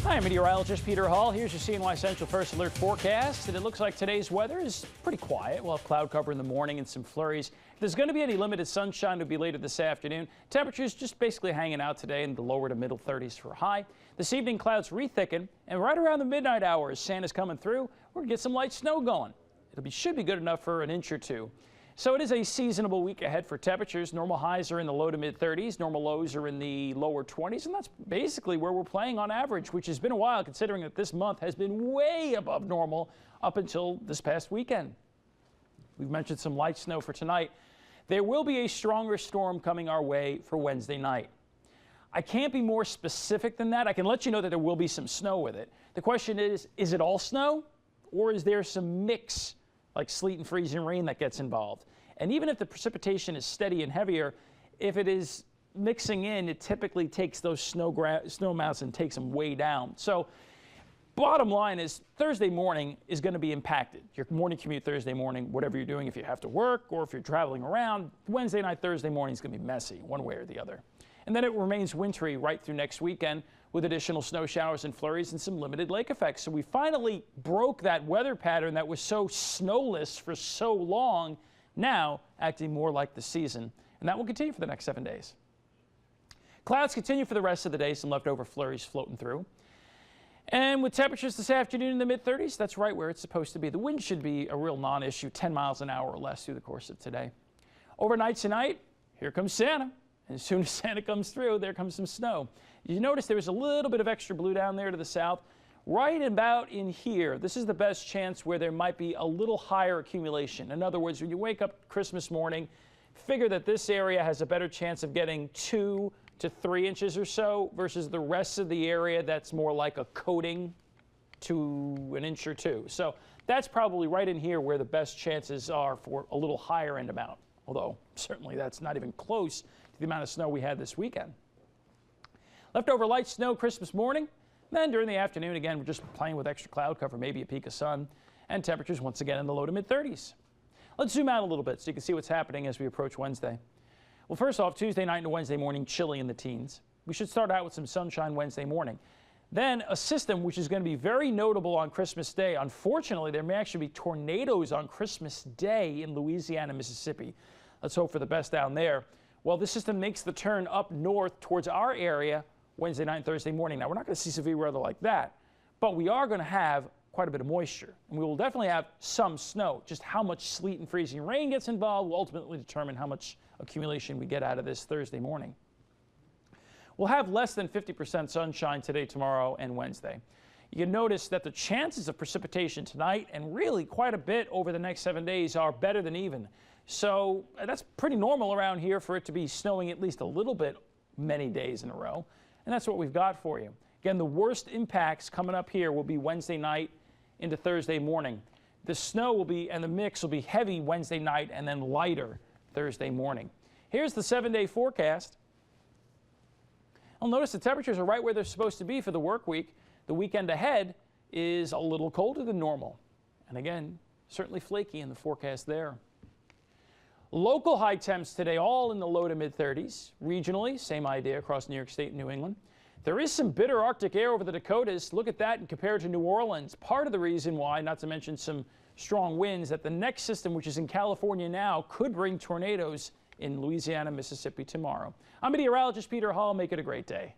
Hi, I'm meteorologist Peter Hall. Here's your CNY Central First Alert forecast, and it looks like today's weather is pretty quiet. We'll have cloud cover in the morning and some flurries. If there's going to be any limited sunshine, it'll be later this afternoon. Temperatures just basically hanging out today in the lower to middle 30s for a high. This evening, clouds rethicken, and right around the midnight hour, as Santa's coming through, we're going to get some light snow going. Should be good enough for an inch or two. So it is a seasonable week ahead for temperatures. Normal highs are in the low to mid 30s. Normal lows are in the lower 20s. And that's basically where we're playing on average, which has been a while considering that this month has been way above normal up until this past weekend. We've mentioned some light snow for tonight. There will be a stronger storm coming our way for Wednesday night. I can't be more specific than that. I can let you know that there will be some snow with it. The question is it all snow or is there some mix like sleet and freezing rain that gets involved? And even if the precipitation is steady and heavier, if it is mixing in, it typically takes those snow mounts and takes them way down. So bottom line is Thursday morning is going to be impacted. Your morning commute Thursday morning, whatever you're doing, if you have to work or if you're traveling around, Wednesday night, Thursday morning is going to be messy one way or the other. And then it remains wintry right through next weekend with additional snow showers and flurries and some limited lake effects. So we finally broke that weather pattern that was so snowless for so long, now acting more like the season. And that will continue for the next 7 days. Clouds continue for the rest of the day, some leftover flurries floating through. And with temperatures this afternoon in the mid-30s, that's right where it's supposed to be. The wind should be a real non-issue, 10 miles an hour or less through the course of today. Overnight tonight, here comes Santa. And as soon as Santa comes through, there comes some snow. You notice there was a little bit of extra blue down there to the south. Right about in here, this is the best chance where there might be a little higher accumulation. In other words, when you wake up Christmas morning, figure that this area has a better chance of getting 2 to 3 inches or so versus the rest of the area that's more like a coating to an inch or two. So that's probably right in here where the best chances are for a little higher end amount. Although certainly that's not even close to the amount of snow we had this weekend. Leftover light snow Christmas morning. Then during the afternoon, again, we're just playing with extra cloud cover, maybe a peak of sun, and temperatures once again in the low to mid 30s. Let's zoom out a little bit so you can see what's happening as we approach Wednesday. Well, first off, Tuesday night into Wednesday morning, chilly in the teens. We should start out with some sunshine Wednesday morning. Then a system which is going to be very notable on Christmas Day. Unfortunately, there may actually be tornadoes on Christmas Day in Louisiana, Mississippi. Let's hope for the best down there. Well, this system makes the turn up north towards our area Wednesday night and Thursday morning. Now, we're not going to see severe weather like that, but we are going to have quite a bit of moisture. And we will definitely have some snow. Just how much sleet and freezing rain gets involved will ultimately determine how much accumulation we get out of this Thursday morning. We'll have less than 50% sunshine today, tomorrow, and Wednesday. You can notice that the chances of precipitation tonight and really quite a bit over the next 7 days are better than even. So that's pretty normal around here for it to be snowing at least a little bit many days in a row. And that's what we've got for you. Again, the worst impacts coming up here will be Wednesday night into Thursday morning. The snow will be, and the mix will be heavy Wednesday night and then lighter Thursday morning. Here's the 7-day forecast. I'll notice the temperatures are right where they're supposed to be for the work week. The weekend ahead is a little colder than normal. And again, certainly flaky in the forecast there. Local high temps today, all in the low to mid 30s. Regionally, same idea across New York State and New England. There is some bitter Arctic air over the Dakotas. Look at that and compare it to New Orleans. Part of the reason why, not to mention some strong winds, that the next system, which is in California now, could bring tornadoes in Louisiana, Mississippi tomorrow. I'm meteorologist Peter Hall. Make it a great day.